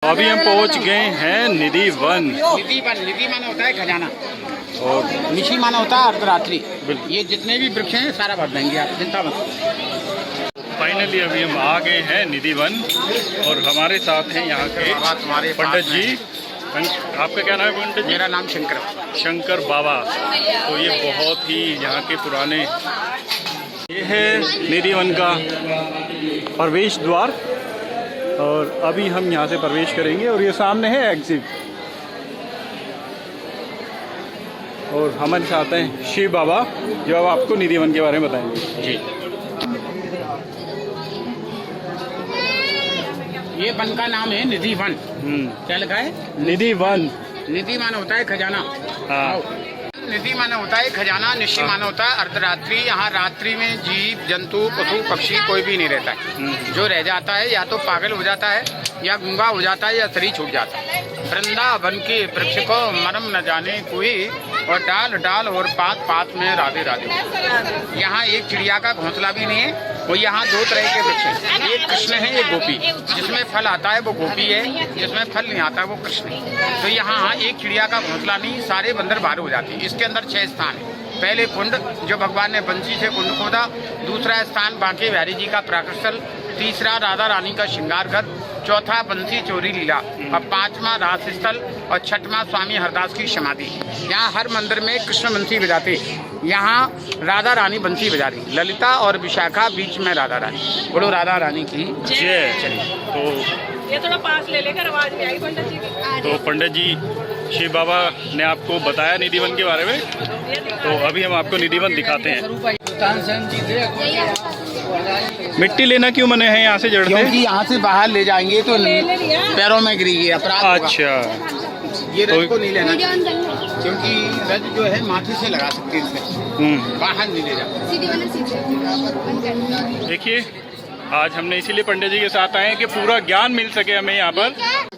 अभी हम पहुंच गए हैं निधि वन। निधि माना होता है खजाना और निशि माना होता है अर्धरात्रि। ये जितने भी वृक्ष हैं सारा भर देंगे आप, चिंता मत। फाइनली अभी हम आ गए हैं निधि वन और हमारे साथ हैं यहाँ के पंडित जी। आपका क्या नाम है पंडित जी? मेरा नाम शंकर बाबा। तो ये बहुत ही यहाँ के पुराने, ये है निधि वन का प्रवेश द्वार और अभी हम यहाँ से प्रवेश करेंगे और ये सामने है एग्जिट। और हमारे साथ हैं शिव बाबा जो अब आपको निधि वन के बारे में बताएंगे। जी, ये वन का नाम है निधि वन। क्या लिखा है? निधि वन। निधि माना होता है खजाना। हाँ। निधि माना होता है खजाना, निशि माना होता है अर्धरात्रि। यहाँ रात्रि में जीव जंतु पशु पक्षी कोई भी नहीं रहता है। जो रह जाता है या तो पागल हो जाता है या गूंगा हो जाता है या शरीर छूट जाता है। वृंदावन के वृक्ष को मरम न जाने कोई और डाल डाल और पात पात में राधे राधे। यहाँ एक चिड़िया का घोंसला भी नहीं है। वो यहाँ दो तरह के वृक्ष हैं, एक कृष्ण है एक गोपी। जिसमें फल आता है वो गोपी है, जिसमें फल नहीं आता है वो कृष्ण है। तो यहाँ एक चिड़िया का घोंसला नहीं, सारे बंदर बाहर हो जाते हैं। इसके अंदर 6 स्थान है। पहले कुंड जो भगवान ने बंसी से कुंड खोदा, दूसरा स्थान बांके बिहारी जी का प्राकस्थल, तीसरा राधा रानी का श्रृंगार घर, चौथा बंसी चोरी लीला और 5वां रास स्थल और 6वां स्वामी हरदास की समाधि। यहाँ हर मंदिर में कृष्ण बंसी बजाते, यहाँ राधा रानी बंसी बजा रही, ललिता और विशाखा बीच में राधा रानी। बोलो राधा रानी की जय। चलिए तो ये थोड़ा पास ले लेकर आवाज नहीं आई पंडित जी की। तो पंडित जी शिव बाबा ने आपको बताया निधि वन के बारे में, तो अभी हम आपको निधि वन दिखाते हैं। मिट्टी लेना क्यों मने हैं यहाँ से जड़ते? क्योंकि यहाँ से बाहर ले जाएंगे तो पैरों में गिरेगी, अपराध होगा। अच्छा, ये रज को नहीं लेना क्योंकि रज जो है माथे से लगा सकते हैं, इसमें बाहर नहीं ले जाते। देखिए आज हमने इसीलिए पंडित जी के साथ आए हैं कि पूरा ज्ञान मिल सके हमें यहाँ पर।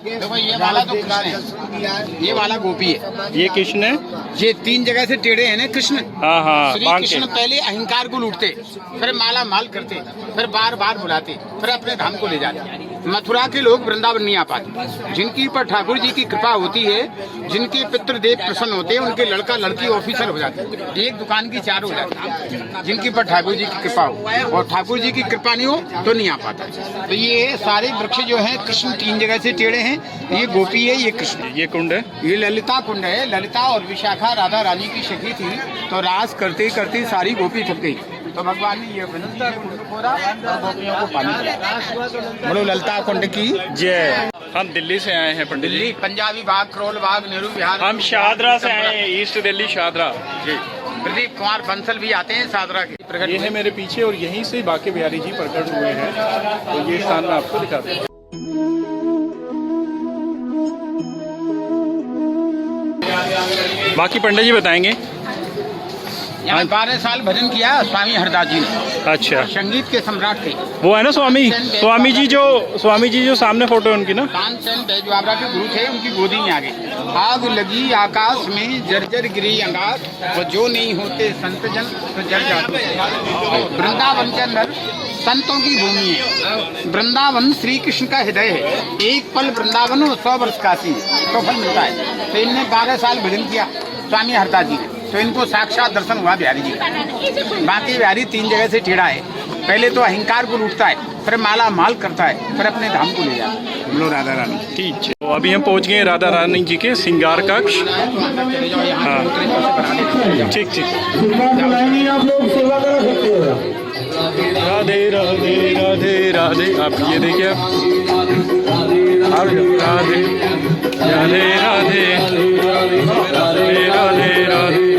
देखो ये वाला तो कृष्ण है, ये वाला गोपी है, ये कृष्ण है। ये 3 जगह से टेढ़े हैं ना कृष्ण। हाँ हाँ, श्री कृष्ण पहले अहंकार को लूटते, फिर माला माल करते, फिर बार बार बुलाते, फिर अपने धाम को ले जाते। मथुरा के लोग वृंदावन नहीं आ पाते। जिनकी पर ठाकुर जी की कृपा होती है, जिनके पितृदेव प्रसन्न होते हैं, उनके लड़का लड़की ऑफिसर हो जाते हैं, एक दुकान की 4 हो जाती है। जिनकी पर ठाकुर जी की कृपा हो, और ठाकुर जी की कृपा नहीं हो तो नहीं आ पाता। तो ये सारे वृक्ष जो हैं कृष्ण 3 जगह से टेढ़े हैं। ये गोपी है, ये कृष्ण, ये कुंड है, ये ललिता कुंड है। ललिता और विशाखा राधा रानी की सखी थी, तो रास करते करते सारी गोपी थक गई, तो भगवान ने ये कुंड खोदा और गोपियों को पानी दिया। बोलो ललिता कुंड की जय। हम दिल्ली से आए हैं पंडित जी। दिल्ली, पंजाबी बाग, करोल बाग, नेहरू विहार। हम शाहदरा से आए हैं, ईस्ट दिल्ली शाहदरा। जी, प्रदीप कुमार बंसल भी आते हैं शाहदरा के। ये है मेरे पीछे और यहीं से बांके बिहारी जी प्रकट हुए हैं। तो ये स्थान मैं आपको दिखाता हूँ। बाकी पंडित जी बताएंगे। यहाँ 12 साल भजन किया स्वामी हरदास जी ने। अच्छा, संगीत के सम्राट थे वो है ना स्वामी जी जो सामने फोटो है उनकी ना। तानसेन बैजवाबरा के गुरु थे, उनकी गोदी में आ गए। आग लगी आकाश में, जर्जर गिरी अंगार, वो जो नहीं होते संत जन तो जल जाते। वृंदावन के अंदर संतों की भूमि है। वृंदावन श्री कृष्ण का हृदय है। एक पल वृंदावन हो 100 वर्ष काशी तो फल मिलता है। तो इनने 12 साल भजन किया स्वामी हरदास जी ने, तो इनको साक्षात दर्शन हुआ बिहारी जी का। बाकी बिहारी 3 जगह से टेढ़ा है। पहले तो अहंकार को लूटता है, फिर माला माल करता है, फिर अपने धाम को ले जाता है। बोलो राधा रानी। ठीक है, तो अभी हम पहुंच गए राधा रानी जी के श्रृंगार कक्ष। हाँ ठीक ठीक। राधे राधे राधे राधे। आप ये देखिए, राधे राधे राधे राधे राधे।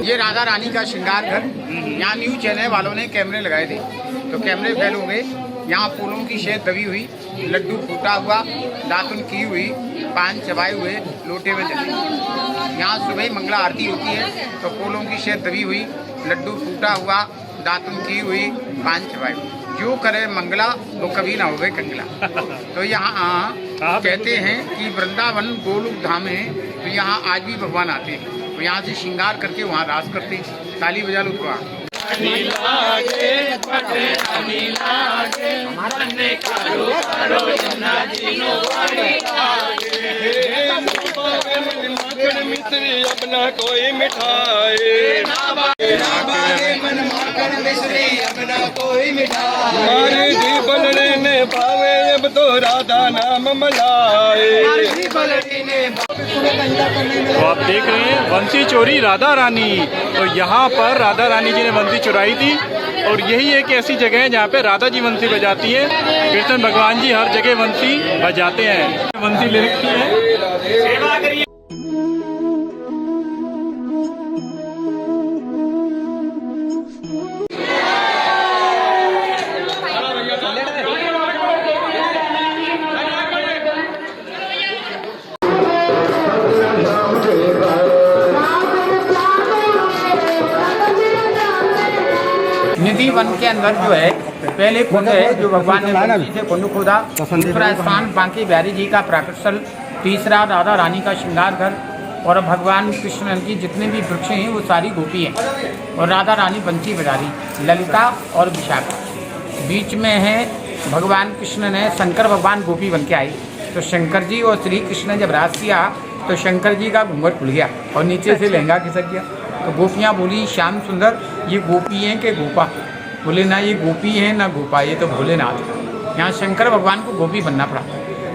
ये राधा रानी का श्रृंगार घर। यहाँ न्यूज चैनल वालों ने कैमरे लगाए थे, तो कैमरे फेल हो गए। यहाँ फूलों की शहद दबी हुई, लड्डू फूटा हुआ, दातुन की हुई, पान चबाए हुए लोटे में चले। यहाँ सुबह मंगला आरती होती है, तो फूलों की शहद दबी हुई, लड्डू फूटा हुआ, दातुन की हुई, पान चबाए हुए। जो करे मंगला वो कभी ना होवे कंगला। तो यहाँ कहते हैं कि वृंदावन गोलोक धाम है, तो यहाँ आज भी भगवान आते हैं। तो यहाँ से श्रृंगार करके वहाँ रास करते हैं। ताली बजा लो। अपना कोई मिठाई हमारे जीवन ने पावे अब तो राधा नाम मलाए। तो आप देख रहे हैं बंसी चोरी राधा रानी। तो यहाँ पर राधा रानी जी ने बंसी चुराई थी और यही एक ऐसी जगह है जहाँ पे राधा जी बंसी बजाती है। कृष्ण भगवान जी हर जगह बंसी बजाते हैं। बंसी ले रखी है। निधि वन के अंदर जो है पहले कुंड है जो भगवान ने बंसी से कुंड खोदा। दूसरा स्थान बांके बिहारी जी का प्राकट स्थल। तीसरा राधा रानी का श्रृंगार घर। और भगवान कृष्ण की जितने भी वृक्ष हैं वो सारी गोपी हैं और राधा रानी बंसी बजा रही, ललिता और विशाखा। बीच में है भगवान कृष्ण ने, शंकर भगवान गोपी बन के आए। तो शंकर जी और श्री कृष्ण ने जब रास किया तो शंकर जी का घूंघट खुल गया और नीचे से लहंगा खिसक गया। तो गोपियाँ बोली श्याम सुंदर ये गोपी हैं कि गोपा? बोले ना ये गोपी है ना गोपा, ये तो भोलेनाथ। यहाँ शंकर भगवान को गोपी बनना पड़ा।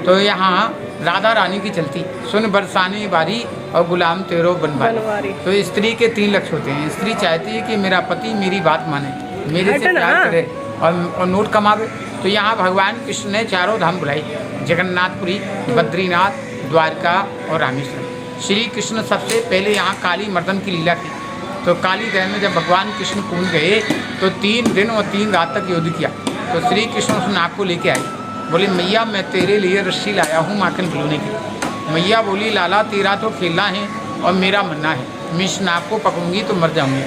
तो यहाँ राधा रानी की चलती, सुन बरसाने बारी और गुलाम तेरो बनवारी। तो स्त्री के 3 लक्ष्य होते हैं। स्त्री चाहती है कि मेरा पति मेरी बात माने, मेरे से प्यार करे और नोट कमावे। तो यहाँ भगवान कृष्ण ने चारों धाम बुलाई, जगन्नाथपुरी, बद्रीनाथ, द्वारका और रामेश्वरम। श्री कृष्ण सबसे पहले यहाँ काली मर्दन की लीला की। तो काली दहन में जब भगवान कृष्ण कुंड गए तो 3 दिन और 3 रात तक युद्ध किया। तो श्री कृष्ण उस नाग को लेके आई। बोले मैया मैं तेरे लिए रस्सी लाया हूँ माखन पिलाने की। मैया बोली लाला तेरा तो खेलना है और मेरा मरना है, मैं इस नाग को पकड़ूंगी तो मर जाऊंगी।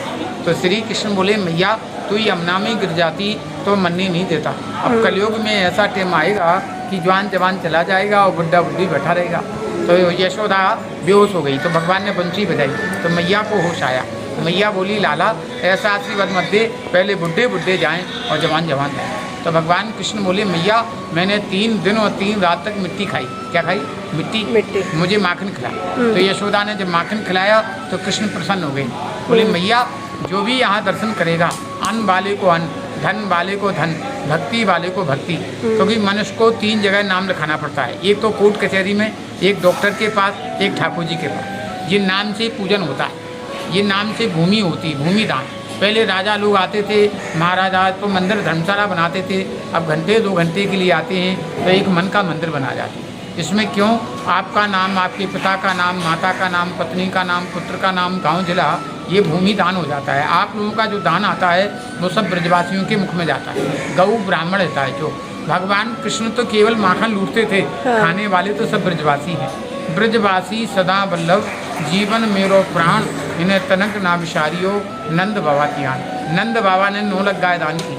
तो श्री कृष्ण बोले मैया तू यमुना में गिर जाती तो मरने नहीं देता। अब कलयुग में ऐसा टाइम आएगा कि जवान जवान चला जाएगा और बुढ़ा बुढ़ी बैठा रहेगा। तो यशोदा बेहोश हो गई। तो भगवान ने बंसी बजाई तो मैया को होश आया। मैया बोली लाला ऐसा आशीर्वाद मत दे, पहले बुढ़े बुढ़े जाएं और जवान जवान जाएं। तो भगवान कृष्ण बोले मैया मैंने 3 दिन और 3 रात तक मिट्टी खाई। क्या खाई? मिट्टी। मुझे माखन खिलाया। तो यशोदा ने जब माखन खिलाया तो कृष्ण प्रसन्न हो गए। बोले मैया जो भी यहाँ दर्शन करेगा, अन्न वाले को अन्न, धन वाले को धन, भक्ति वाले को भक्ति। क्योंकि मनुष्य को 3 जगह नाम लिखाना पड़ता है, एक तो कोर्ट कचहरी में, एक डॉक्टर के पास, एक ठाकुर जी के पास। ये नाम से पूजन होता है, ये नाम से भूमि होती है, भूमि दान। पहले राजा लोग आते थे, महाराजा तो मंदिर धर्मशाला बनाते थे। अब घंटे 2 घंटे के लिए आते हैं तो एक मन का मंदिर बना जाते हैं। इसमें क्यों? आपका नाम, आपके पिता का नाम, माता का नाम, पत्नी का नाम, पुत्र का नाम, गांव जिला, ये भूमि दान हो जाता है। आप लोगों का जो दान आता है वो सब ब्रजवासियों के मुख में जाता है। गऊ ब्राह्मण रहता है जो। भगवान कृष्ण तो केवल माखन लूटते थे, खाने वाले तो सब ब्रजवासी हैं। ब्रजवासी सदा वल्लभ जीवन मेरो प्राण, इन्हें तनक ना विशारियो नंद बाबा की आन। नंद बाबा ने 9 लाख गाय दान की।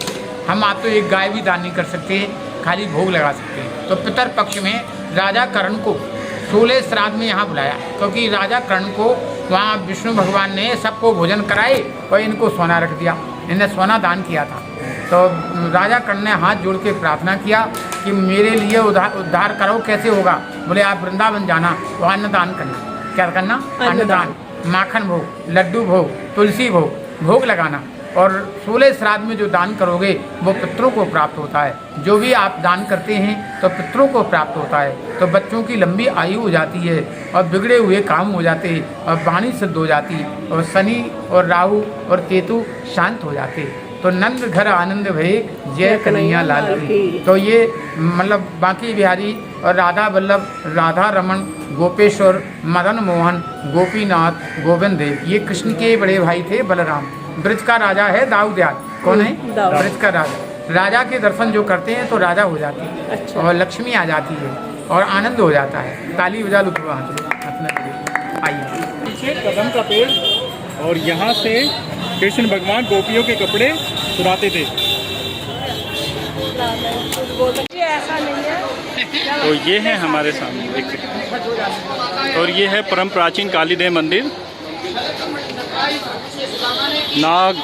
हम आप तो एक गाय भी दान नहीं कर सकते, खाली भोग लगा सकते हैं। तो पितर पक्ष में राजा कर्ण को 16 श्राद्ध में यहाँ बुलाया, क्योंकि राजा कर्ण को वहाँ विष्णु भगवान ने सबको भोजन कराए और इनको सोना रख दिया। इन्हें सोना दान किया था। तो राजा कर्ण ने हाथ जोड़ के प्रार्थना किया कि मेरे लिए उद्धार करो। कैसे होगा? बोले आप वृंदावन जाना, वहाँ अन्नदान करना। क्या करना? अन्नदान, माखन भोग, लड्डू भोग, तुलसी भोग, भोग लगाना। और 16 श्राद्ध में जो दान करोगे वो पितरों को प्राप्त होता है। जो भी आप दान करते हैं तो पितरों को प्राप्त होता है। तो बच्चों की लंबी आयु हो जाती है और बिगड़े हुए काम हो जाते हैं और वाणी सिद्ध हो जाती है और शनि और राहु और केतु शांत हो जाते हैं। तो नंद घर आनंद भये जय कन्हैया लाल की। तो ये मतलब बांके बिहारी और राधा वल्लभ, राधा रमन, गोपेश्वर, मदन मोहन, गोपीनाथ, गोविंद देव, ये कृष्ण के बड़े भाई थे बलराम। ब्रज का राजा है दाऊदयाल। कौन है? ब्रज का राजा। राजा के दर्शन जो करते हैं तो राजा हो जाते हैं। अच्छा। और लक्ष्मी आ जाती है और आनंद हो जाता है। ताली बजा लो थोड़ा आइए। पीछे कदम का पेड़ और यहाँ से कृष्ण भगवान गोपियों के कपड़े चुराते थे। ऐसा नहीं है। तो ये है हमारे सामने देख सकते हैं। और ये है परम प्राचीन कालीदेव मंदिर। नाग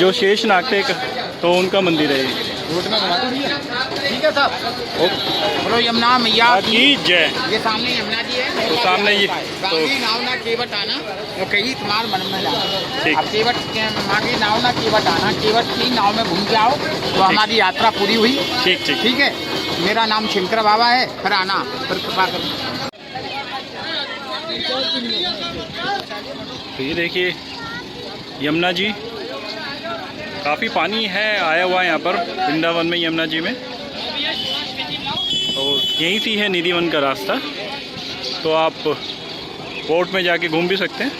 जो शेष नागटे तो उनका मंदिर है ये। रोड में घुमा दो भैया। ठीक है साहब। बोलो यमुना मैया की जय। ये सामने यमुना जी है। तो सामने ये बागी नाव ना केवट आना तो कहीं तुम्हार मन में जाना। ठीक। अब केवट मांगी नाव ना केवट आना, केवट की नाव में घूम के आओ तो हमारी यात्रा पूरी हुई। ठीक ठीक। ठीक है। मेरा नाम शंकर बाबा है, फिर आना, फिर कृपा करो। तो ये देखिए यमुना जी, काफ़ी पानी है आया हुआ है यहाँ पर वृंदावन में, यमुना जी में। और यहीं से है निधिवन का रास्ता, तो आप बोट में जाके घूम भी सकते हैं।